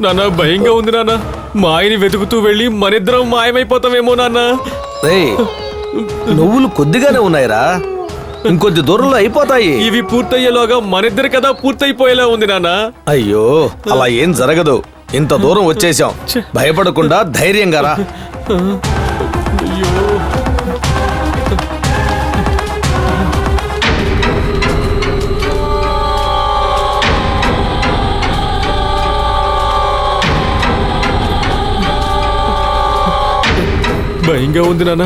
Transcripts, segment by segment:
నాన్న భయంగా ఉంది నాన్న. మా ఆయన్ని వెతుకుతూ వెళ్ళి మనిద్దరం మాయమైపోతామేమో నాన్న. నువ్వులు కొద్దిగానే ఉన్నాయిరా, ఇంకొద్ది దూరంలో అయిపోతాయి. ఇవి పూర్తయ్యేలోగా మనిద్దరి కదా పూర్తయిపోయేలా ఉంది నాన్న. అయ్యో అలా ఏం జరగదు, ఇంత దూరం వచ్చేసాం. భయపడకుండా ధైర్యంగా రా. భయంగా ఉంది నాన్న.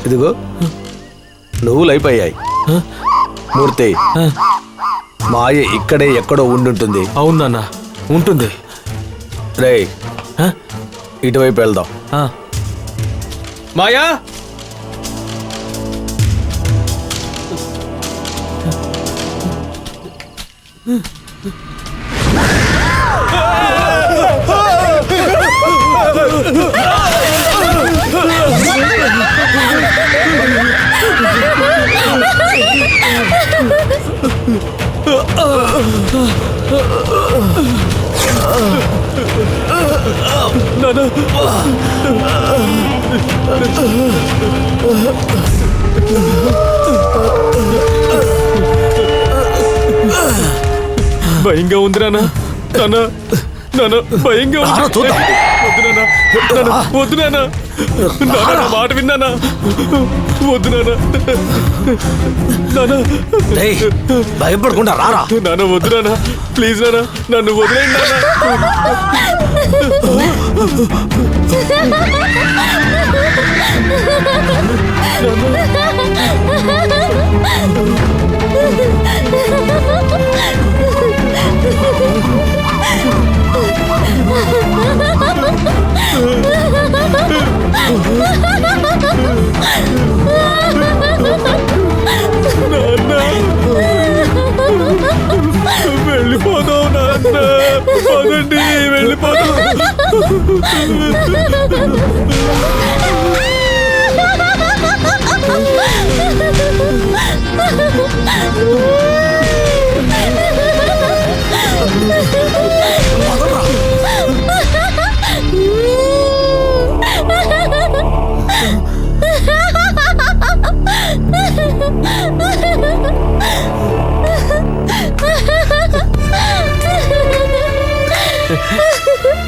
ఇదిగో నువ్వులు అయిపోయాయి. మూర్తి, మాయ ఇక్కడే ఎక్కడో ఉండుంటుంది. అవును నాన్న, ఉంటుంది. రే ఇటువైపు వెళ్దాం. మాయా, భయంగా ఉంది నాన్న. నాన్న నాన్న భయంగా ఉంది. వద్దు నాన్న, నాన్న మాట విన్నానా? వద్దు నాన్న. భయపడకుండా రారా. నాన్న వద్దు నాన్న, ప్లీజ్ నాన్న, నన్ను వదిలేయండి వెళ్ళిపోదాం నాన్న. పదండి వెళ్ళిపోదాం.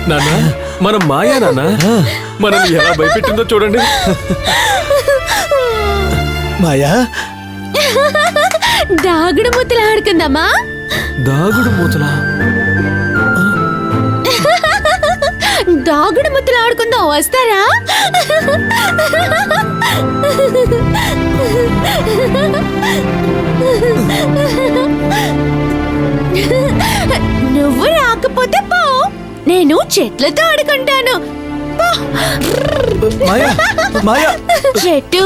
నాన్న, మనం మాయా నాన్న. మనం ఎలా భయపెట్టిందో చూడండి. మాయా, దాగుడు మూతలు ఆడుకుందామా? దాగుడు మూతలా? దాగుడు మూతలు ఆడుకుందాం, వస్తారా? నువ్వు రాకపోతే పో, నేను చెట్లతో ఆడుకుంటాను. చెట్టు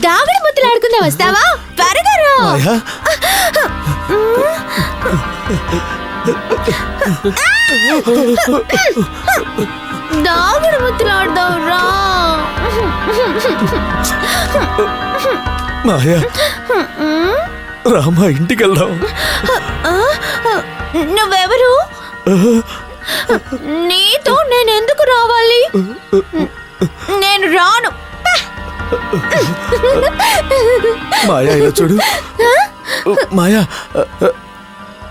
దాగుడు ముద్దలు ఆడుకుందా, వస్తావా? త్వరగా రా. దాగుడు ముద్దలు ఆడదాం రా. మాయా, రామా ఇంటికి వెళ్దాం. నువ్వెవరు? నీతో నేను ఎందుకు రావాలి? నేను రాను. మాయా ఇలా చూడు. మాయా,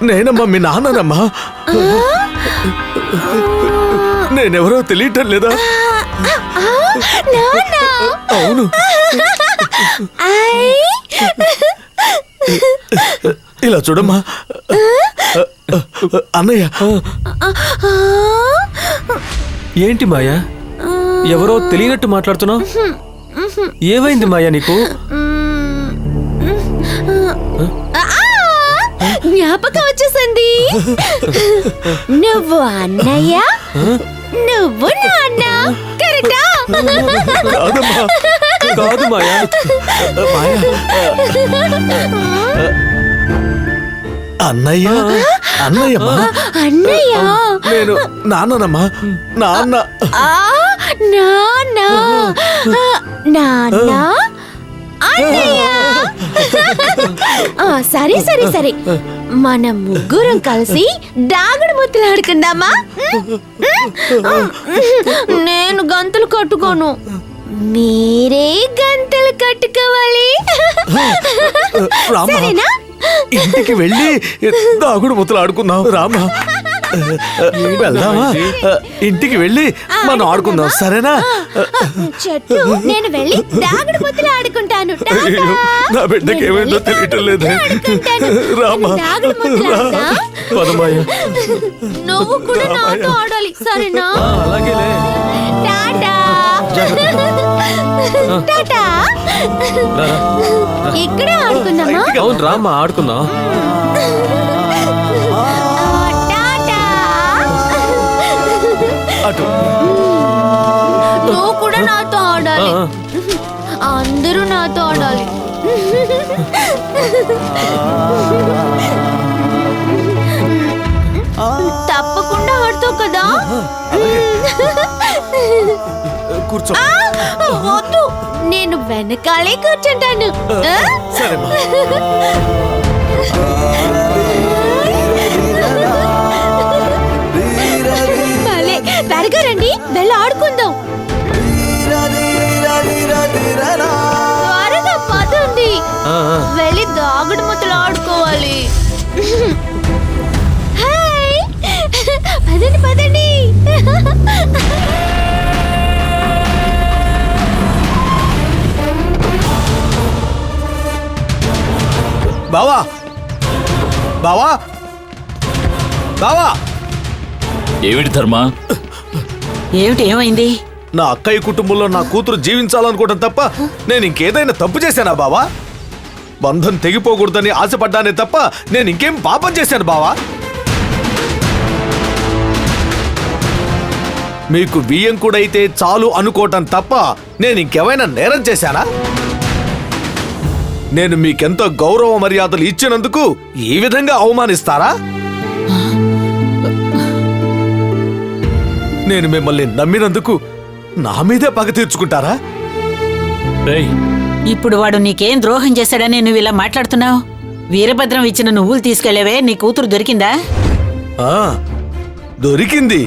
నేనమ్మా మీ నాన్ననమ్మా. నేనెవరో తెలియటం లేదా? అవును. ఇలా చూడమ్మా, అన్నయ్య. ఏంటి మాయా, ఎవరో తెలియనట్టు మాట్లాడుతున్నావు? ఏమైంది మాయా నీకు? జ్ఞాపకం వచ్చేసింది. నువ్వు అన్నయ్య, నువ్వు నాన్న, కరెక్టా? కాదు మాయా. అన్నయ్య అన్నయ్యమ్మా. అన్నయ్య నేను నాన్ననమ్మా. నాన్న. ఆ, నాన్న నాన్న అన్నయ్య. సరే సరే సరే, మన ముగ్గురం కలిసి దాగుడు ముద్దలు ఆడుకుందామా? నేను గంతులు కట్టుకోను, మీరే గంటలు కట్టుకోవాలి. రామా, సరేనా? ఇంటికి వెళ్ళి దాగుడు ముద్దలు ఆడుకుందాం. రామా, వెళ్దామా? ఇంటికి వెళ్ళి మనం ఆడుకుందాం, సరేనా? చెట్టు, నేను వెళ్ళి దాగుడు ముద్దలు ఆడుకుంటాను. అయ్యో, నా బిడ్డకి ఏమైందో తెలియటం లేదు. రామా, పదమాయ. నువ్వు కూడా నాతో ఆడాలి, సరేనా? అలాగేలే. టాటా టాటా. ఇక్కడే ఆడుకుందామా? అవును రామ్మా, ఆడుకుందాం. టాటా. అటు. నువ్వు కూడా నాతో ఆడాలి, అందరూ నాతో ఆడాలి. తప్పకుండా ఆడతావు కదా? కూర్చో. వద్దు, నేను వెనకాలే కూర్చుంటాను. సరేమ్మా. భలే, త్వరగా రండి, వెళ్ళి ఆడుకుందాం. త్వరగా పదండి, వెళ్ళి దాగుడు ముద్దలు ఆడుకోవాలి. హాయ్, పదండి పదండి. బావా, బావా, బావా. ఏమిటి ధర్మ? ఏమిటి, ఏమైంది? నా అక్కయ్య కుటుంబంలో నా కూతురు జీవించాలనుకోవడం తప్ప నేను ఇంకేదైనా తప్పు చేశానా బావా? బంధం తెగిపోకూడదని ఆశపడ్డానే తప్ప నేను ఇంకేం పాపం చేశాను బావా? మీకు బియ్యం కూడా అయితే చాలు అనుకోవటం తప్ప నేను ఇంకేమైనా నేరం చేశానా? నేను మీకెంతో గౌరవ మర్యాదలు ఇచ్చినందుకు ఈ విధంగా అవమానిస్తారా? నేను మిమ్మల్ని నమ్మినందుకు నా మీదే పగ తీర్చుకుంటారా? రేయ్, ఇప్పుడు వాడు నీకేం ద్రోహం చేశాడని నువ్వు ఇలా మాట్లాడుతున్నావు? వీరభద్రం ఇచ్చిన నువ్వులు తీసుకెళ్లేవే, నీ కూతురు దొరికిందా? ఆ, దొరికింది.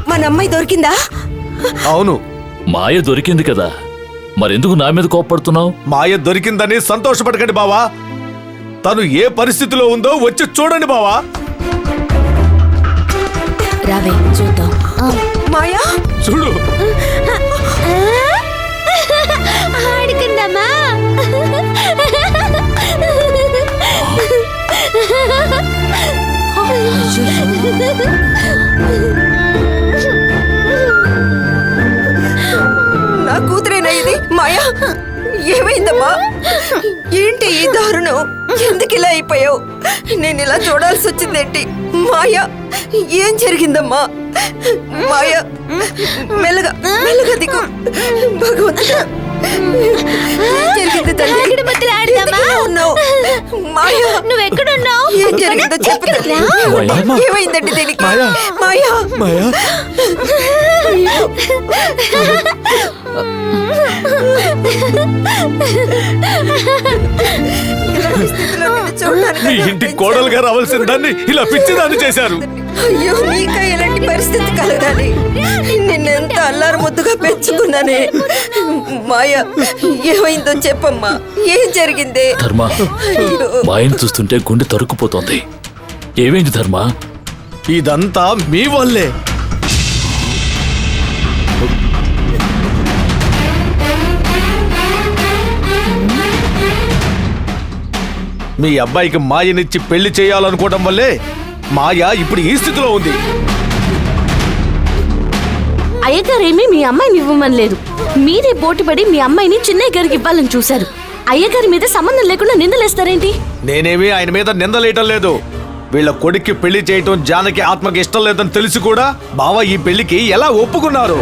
మన అమ్మాయి దొరికిందా? అవును, మాయ దొరికింది కదా, మరెందుకు నా మీద కోప్పడుతున్నావు? మాయ దొరికిందని సంతోషపడకండి బావా. తను ఏ పరిస్థితిలో ఉందో వచ్చి చూడండి బావా. రావే చూద్దాం. మాయా, చూడు. ఆడుకుందామా? నా కూతురేనా ఇది? మాయా, ఏమైందమ్మా? ఏంటి ఈ దారుణం? ఎందుకు ఇలా అయిపోయావు? నేను ఇలా చూడాల్సి వచ్చిందేంటి? మాయా, ఏం జరిగిందమ్మా? మాయా, మెల్లగా మెల్లగా దిగు. భగవంతుడా, ఏం జరిగింది తల్లి? దాగుడు ముద్దలు ఆడదామా? ఎందుకు ఇలా ఉన్నావు? మాయా, నువ్వెక్కడున్నావు? ఏం జరిగిందో చెప్పు తల్లి. ఏమైందండి దీనికి? మాయా. మాయా, మాయా, ఇలాంటి స్థితిలో నిన్ను చూడడానికి మీ ఇంటి కోడలుగా రావాల్సిన దాన్ని ఇలా పిచ్చిదాన్ని చేశారు. అయ్యో, నీకా ఇలాంటి పరిస్థితి కలగాలి? నిన్నెంత అల్లారు ముద్దుగా పెంచుకున్నానే. మాయా, ఏమైందో చెప్పమ్మా, ఏం జరిగింది? ధర్మ, అయ్యో. మాయను చూస్తుంటే గుండె తరుక్కుపోతోంది. ఏమైంది ధర్మ? ఇదంతా మీ వల్లే. మీ అబ్బాయికి మాయనిచ్చి పెళ్లి చేయాలనుకోవడం వల్లే మాయ ఇప్పుడు ఈ స్థితిలో ఉంది. అయ్యగారేమీ మీ అమ్మాయిని ఇవ్వమని లేదు, మీరే పోటీపడి మీ అమ్మాయిని చిన్నయ్య గారికి ఇవ్వాలని చూశారు. అయ్యగారి మీద సంబంధం లేకుండా నిందలేస్తారేంటి? నేనేమీ ఆయన మీద నిందలేయటం లేదు. వీళ్ళ కొడుక్కి పెళ్లి చేయటం జానకి ఆత్మకి ఇష్టం లేదని తెలిసి కూడా బావ ఈ పెళ్లికి ఎలా ఒప్పుకున్నారు?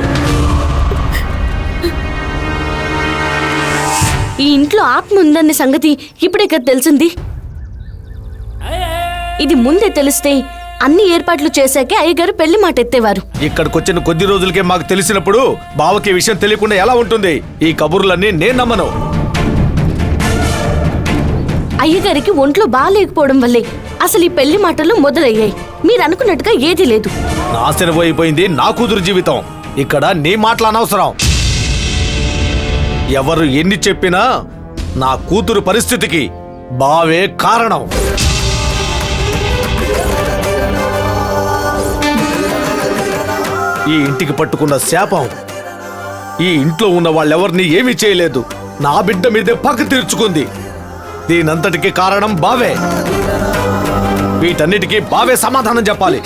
ఈ ఇంట్లో ఆత్మ ఉందన్న సంగతి ఇప్పుడే కదా తెలిసింది. ఇది ముందే తెలిస్తే అన్ని ఏర్పాట్లు చేశాకే అయ్యగారు పెళ్లి మాట ఎత్తేవారు. ఇక్కడికొచ్చిన కొద్ది రోజులకే మాకు తెలిసినప్పుడు బావకి ఈ విషయం తెలియకుండా ఎలా ఉంటుంది? ఈ కబుర్లన్నీ నేను నమ్మను. అయ్యగారికి ఒంట్లో బాగాలేకపోవడం వల్లే అసలు ఈ పెళ్లి మాటలు మొదలయ్యాయి. మీరు అనుకున్నట్టుగా ఏదీ లేదు. నాశనం అయిపోయింది నా కూతురు జీవితం. ఇక్కడ నీ మాటలు అనవసరం. ఎవరు ఎన్ని చెప్పినా నా కూతురు పరిస్థితికి బావే కారణం. ఈ ఇంటికి పట్టుకున్న శాపం ఈ ఇంట్లో ఉన్న వాళ్ళెవరిని ఏమీ చేయలేదు. నా బిడ్డ మీదే పక్క తీర్చుకుంది. దీనంతటికి కారణం బావే. వీటన్నిటికీ బావే సమాధానం చెప్పాలి.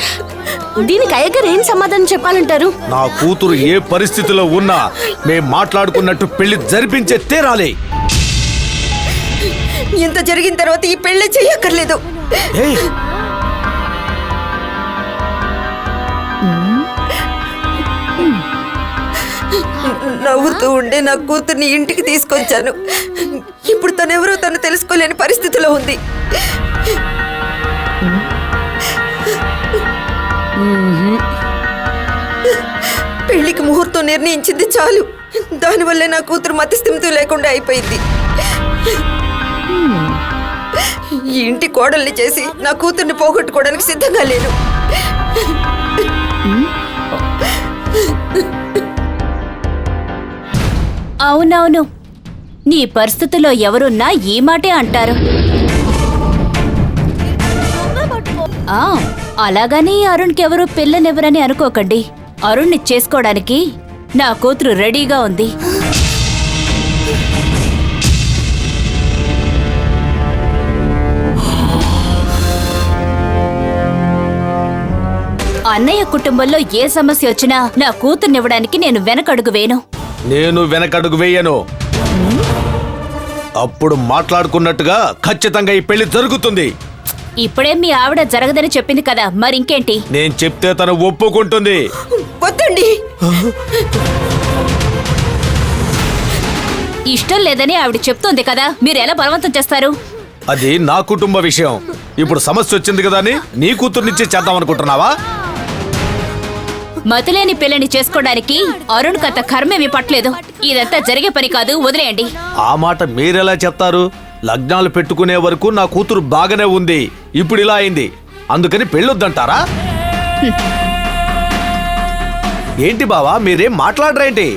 దీనికి అయ్యగారు ఏం సమాధానం చెప్పాలంటారు? నా కూతురు ఏ పరిస్థితిలో ఉన్నా మేం మాట్లాడుకున్నట్టు పెళ్లి జరిపించే తీరాలి. ఇంత జరిగిన తర్వాత ఈ పెళ్లి చెయ్యక్కర్లేదు. ఏయ్, నవ్వుతూ ఉండే నా కూతుర్ని ఇంటికి తీసుకొచ్చాను. ఇప్పుడు తనెవరో తను తెలుసుకోలేని పరిస్థితిలో ఉంది. పెళ్లికి ముహూర్తం నిర్ణయించింది చాలు. దానివల్లే నా కూతురు మతిస్థిమితం లేకుండా అయిపోయింది. ఈ ఇంటి కోడల్ని చేసి నా కూతుర్ని పోగొట్టుకోవడానికి సిద్ధంగా లేను. అవునవును, నీ పరిస్థితిలో ఎవరున్నా ఈ మాటే అంటారు. అలాగని అరుణ్కి ఎవరు పిల్లనెవరని అనుకోకండి. అరుణ్ని చేసుకోవడానికి నా కూతురు రెడీగా ఉంది. అన్నయ్య కుటుంబంలో ఏ సమస్య వచ్చినా నా కూతుర్నివ్వడానికి నేను వెనకడుగు వేను. నేను వెనకడుగు వేయను. అప్పుడు మాట్లాడుకున్నట్టుగా ఖచ్చితంగా ఈ పెళ్లి జరుగుతుంది. ఇప్పుడే మీ ఆవిడ జరగదని చెప్పింది కదా, మరింకేంటి? నేను చెప్తే తను ఒప్పుకుంటుంది. వద్దండి. ఇష్టం లేదని ఆవిడ చెప్తోంది కదా, మీరు ఎలా బలవంతం చేస్తారు? అది నా కుటుంబ విషయం. ఇప్పుడు సమస్య వచ్చింది కదా అని నీ కూతుర్నిచ్చే చేద్దాం అనుకుంటున్నావా? మతిలేని పిల్లని చేసుకోవడానికి అరుణ్ కథ కర్మేమి పట్టలేదు. ఇదంతా జరిగే పని కాదు, వదిలేయండి. ఆ మాట మీరెలా చెప్తారు? లగ్నాలు పెట్టుకునే వరకు నా కూతురు బాగానే ఉంది. ఇప్పుడు ఇలా అయింది, అందుకని పెళ్ళొద్దంటారా? ఏంటి బావా, మీరేం మాట్లాడరేంటి?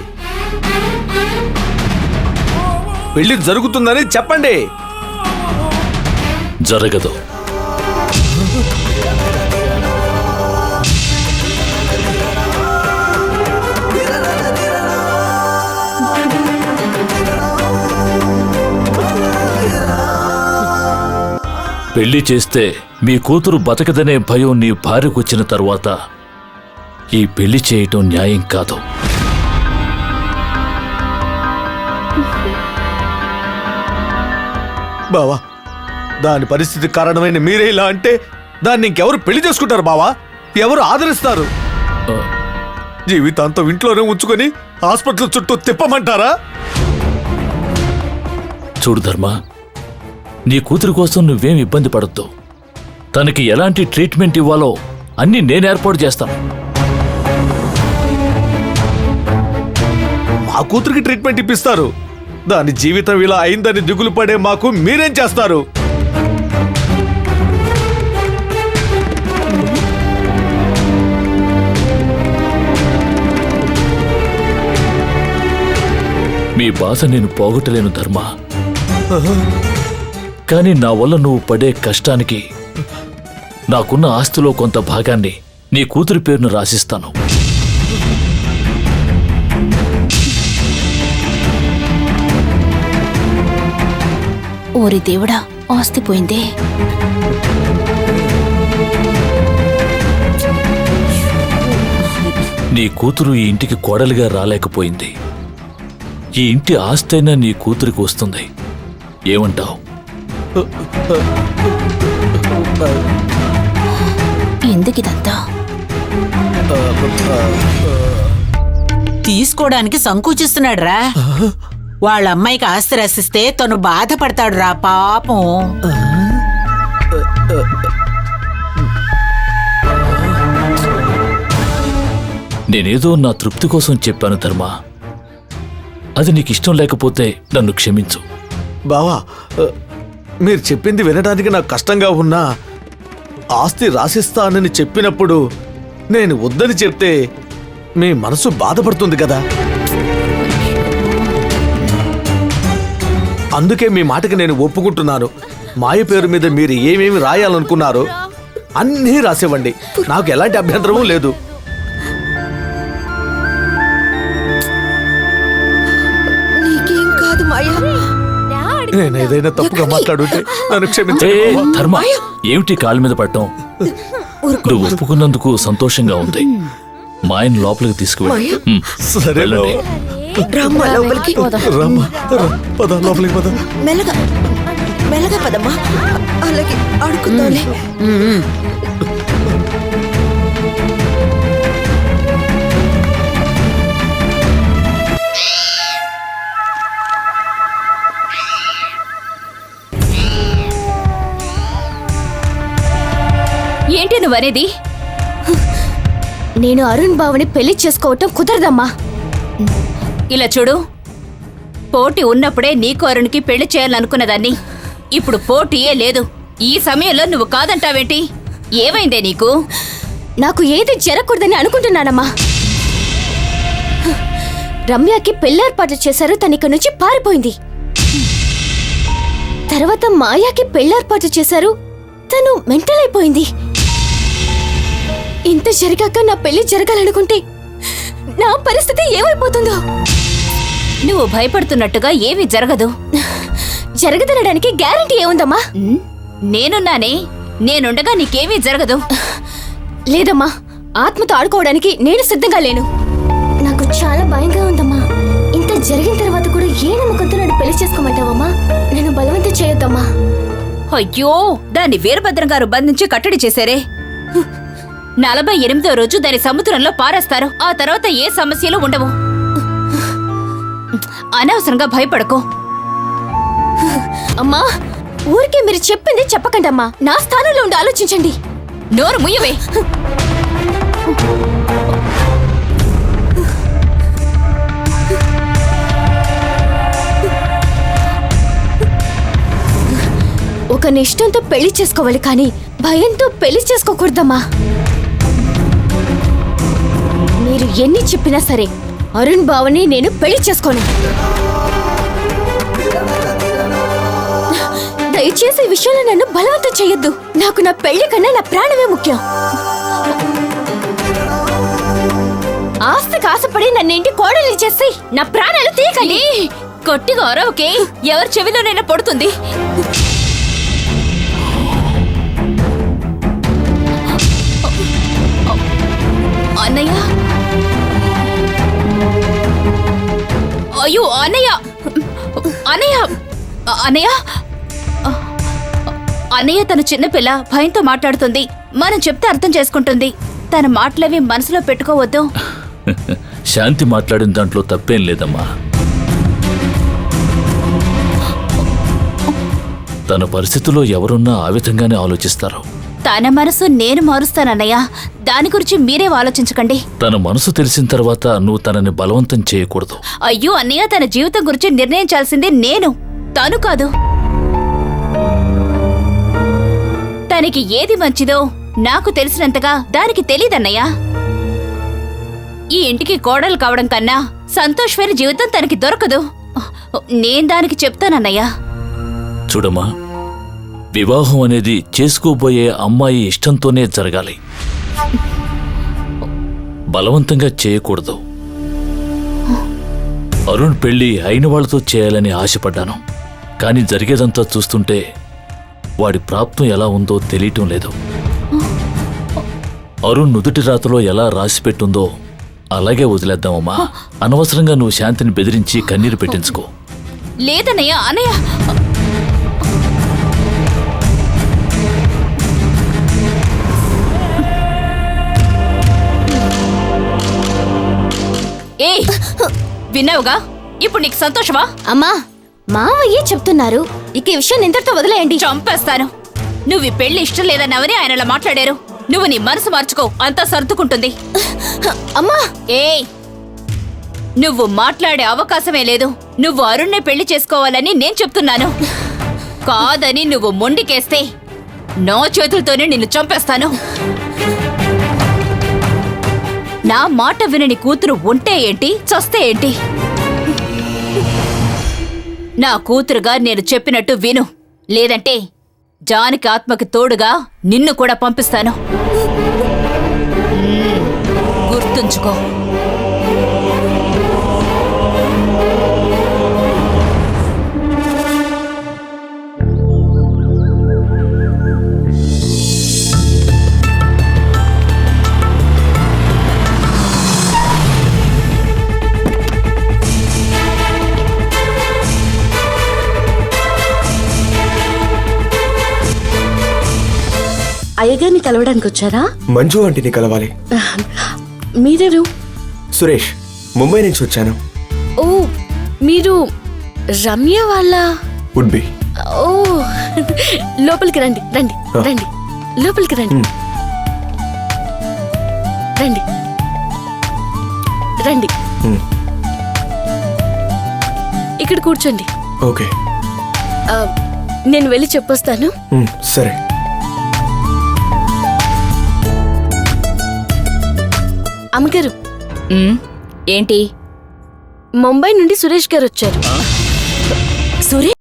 పెళ్లి జరుగుతుందని చెప్పండి. జరగదు. పెళ్లి చేస్తే మీ కూతురు బతకదనే భయం నీ భార్యకొచ్చిన తరువాత ఈ పెళ్లి చేయటం న్యాయం కాదు. బావా, దాని పరిస్థితి కారణమైన మీరే ఇలా అంటే దాన్ని ఇంకెవరు పెళ్లి చేసుకుంటారు బావా? ఎవరు ఆదరిస్తారు? జీవితాంతం ఇంట్లోనే ఉంచుకొని హాస్పిటల్ చుట్టూ తిప్పమంటారా? చూడు ధర్మ, నీ కూతురు కోసం నువ్వేం ఇబ్బంది పడొద్దు. తనకి ఎలాంటి ట్రీట్మెంట్ ఇవ్వాలో అన్నీ నేను ఏర్పాటు చేస్తాను. మా కూతురికి ట్రీట్మెంట్ ఇప్పిస్తారు. దాని జీవితం ఇలా అయిందని దిగులు పడే మాకు మీరేం చేస్తారు? మీ బాధ నేను పోగొట్టలేను ధర్మ, కానీ నా వల్ల నువ్వు పడే కష్టానికి నాకున్న ఆస్తిలో కొంత భాగాన్ని నీ కూతురి పేరును రాసిస్తాను. ఓరి దేవుడా, ఆస్తి పోయిందే. నీ కూతురు ఈ ఇంటికి కోడలిగా రాలేకపోయింది. ఈ ఇంటి ఆస్తైనా నీ కూతురికి వస్తుంది. ఏమంటావు? ఎందుకిదంతా? తీసుకోవడానికి సంకోచిస్తున్నాడు రా. వాళ్ళ అమ్మాయికి ఆస్తి రాసిస్తే తను బాధపడతాడు రా పాపం. నేనేదో నా తృప్తి కోసం చెప్పాను ధర్మ. అది నీకు ఇష్టం లేకపోతే నన్ను క్షమించు. బావా, మీరు చెప్పింది వినడానికి నాకు కష్టంగా ఉన్నా ఆస్తి రాసిస్తానని చెప్పినప్పుడు నేను వద్దని చెప్తే మీ మనసు బాధపడుతుంది కదా. అందుకే మీ మాటకి నేను ఒప్పుకుంటున్నాను. మాయ పేరు మీద మీరు ఏమేమి రాయాలనుకున్నారో అన్నీ రాసివ్వండి, నాకు ఎలాంటి అభ్యంతరమూ లేదు. నీకేం కాదు మాయా. నేను ఏదైనా తప్పుగా మాట్లాడుంటే నన్ను ఏ క్షమించండి బావా. ధర్మ, ఏమిటి కాళ్ళ మీద పట్టం? నువ్వు ఒప్పుకున్నందుకు సంతోషంగా ఉంది. మా ఆయన లోపలికి తీసుకువెళ్ళి సరే బావా. రామ్మా లోపలికి. రమ్మా, పద లోపలికి పద. మెల్లగా మెల్లగా పదమ్మా, అలాగే ఆడుకుందాంలే. ఏంటి నువ్వనేది? నేను అరుణ్ బావని పెళ్లి చేసుకోవటం కుదరదమ్మా. ఇలా చూడు, పోటీ ఉన్నప్పుడే నీకు అరుణ్కి పెళ్లి చేయాలనుకున్నదాన్ని. ఇప్పుడు పోటీయే లేదు. ఈ సమయంలో నువ్వు కాదంటావేంటి? ఏమైందే నీకు? నాకు ఏది జరగకూడదని అనుకుంటున్నానమ్మా. రమ్యకి పెళ్ళేర్పాటు చేశారు, తన ఇక్కడి నుంచి పారిపోయింది. తర్వాత మాయాకి పెళ్ళేర్పాటు చేశారు, తను మెంటల్ అయిపోయింది. ఇంత జరిగాక నా పెళ్లి జరగాలనుకుంటే నా పరిస్థితి ఏమైపోతుందో. నువ్వు భయపడుతున్నట్టుగా ఏమీ జరగదు. జరగదనడానికి గ్యారంటీ ఏముందమ్మా? నేనున్నానే, నేనుండగా నీకేమీ జరగదు. లేదమ్మా, ఆత్మతో ఆడుకోవడానికి నేను సిద్ధంగా లేను. నాకు చాలా భయంగా ఉందమ్మా. ఇంత జరిగిన తర్వాత కూడా ఏ నమ్మకంతో నన్ను పెళ్లి చేసుకోమంటావమ్మా? నేను బలవంతం చేయొద్దమ్మా. అయ్యో, దాన్ని వీరభద్రం గారు బంధించి కట్టడి చేశారే. 48వ రోజు దాని సముద్రంలో పారేస్తారు. ఆ తర్వాత ఏ సమస్యలు ఉండవు. అనవసరంగా భయపడకో. అమ్మా, ఊరికే మీరు చెప్పింది చెప్పకండమ్మా. నా స్థానంలో ఉండి ఆలోచించండి. నోరు ముయ్యవే. ఒక నిష్టంతో పెళ్లి చేసుకోవాలి, కానీ భయంతో పెళ్లి చేసుకోకూడదమ్మా. మీరు ఎన్ని చెప్పినా సరే అరుణ్ బావని నేను పెళ్లి చేసుకోను. దయచేసి ఈ విషయంలో నన్ను బలవంతం చేయొద్దు. నాకు నా పెళ్లి కన్నా నా ప్రాణమే ముఖ్యం. ఆస్తికి ఆశపడి నన్ను ఇంటి కోడలు చేసి నా ప్రాణాలు తీయకండి. కొట్టిగా అరవకే, ఎవరి చెవిలోనైనా పడుతుంది. అన్నయ్య, అయ్యో అన్నయ్య, అన్నయ్య, అన్నయ్య, అన్నయ్య తన చిన్నపిల్ల, భయంతో మాట్లాడుతుంది. మనం చెప్తే అర్థం చేసుకుంటుంది. తన మాటలవి మనసులో పెట్టుకోవద్దు. శాంతి మాట్లాడిన దాంట్లో తప్పేం లేదమ్మా. తన పరిస్థితిలో ఎవరున్నా ఆ విధంగానే ఆలోచిస్తారు. తన మనసు నేను మారుస్తానన్నయ్య. దాని గురించి మీరే ఆలోచించకండి. తన మనసు తెలిసిన తర్వాత నువ్వు తనని బలవంతం చేయకూడదు. అయ్యో అన్నయ్య, తన జీవితం గురించి నిర్ణయించాల్సింది నేను, తను కాదు. తనకి ఏది మంచిదో నాకు తెలిసినంతగా దానికి తెలీదన్నయ్య. ఈ ఇంటికి కోడలు కావడం కన్నా సంతోషమైన జీవితం తనకి దొరకదు. నేను దానికి చెప్తానన్నయ్య. చూడమ్మా, వివాహం అనేది చేసుకోబోయే అమ్మాయి ఇష్టంతోనే జరగాలి, బలవంతంగా చేయకూడదు. అరుణ్ పెళ్లి అయిన వాళ్ళతో చేయాలని ఆశపడ్డాను, కానీ జరిగేదంతా చూస్తుంటే వాడి ప్రాప్తం ఎలా ఉందో తెలియటం లేదు. అరుణ్ నుదుటి రాతలో ఎలా రాసిపెట్టుందో అలాగే వదిలేద్దామమ్మా. అనవసరంగా నువ్వు శాంతిని బెదిరించి కన్నీరు పెట్టించుకో. లేదన్నయ్య, అన్నయ్య. ఏయ్, విన్నావుగా? ఇప్పుడు నీకు సంతోషమా? అమ్మా మావయ్యే చెప్తున్నారు, ఇక ఈ విషయం ఇంతటితో వదిలేయండి. చంపేస్తాను. నువ్వు ఈ పెళ్లి ఇష్టం లేదన్నావని ఆయన అలా మాట్లాడారు. నువ్వు నీ మనసు మార్చుకో, అంతా సర్దుకుంటుంది. అమ్మా ఏయ్, నువ్వు మాట్లాడే అవకాశమే లేదు. నువ్వు అరుణ్నే పెళ్లి చేసుకోవాలని నేను చెప్తున్నాను. కాదని నువ్వు మొండికేస్తే నా చేతులతోనే నిన్ను చంపేస్తాను. నా మాట వినని కూతురు ఉంటే ఏంటి, చస్తే ఏంటి? నా కూతురుగా నేను చెప్పినట్టు విను, లేదంటే జానకి ఆత్మకి తోడుగా నిన్ను కూడా పంపిస్తాను. గుర్తుంచుకో. అయ్యగారిని కలవడానికి వచ్చారా? మంజు ఆంటీని కలవాలి. మీరెవరు? సురేష్, ముంబై నుంచి వచ్చాను. ఓ, మీరు రమ్య వాళ్ళ? Would be. ఓ, లోపలికి రండి రండి రండి, లోపలికి రండి రండి రండి. ఇక్కడ కూర్చోండి. ఓకే. నేను వెళ్ళి చెప్పొస్తాను. సరే. అమ్మగారు, ఏంటి? ముంబై నుండి సురేష్ గారు వచ్చారు. సురేష్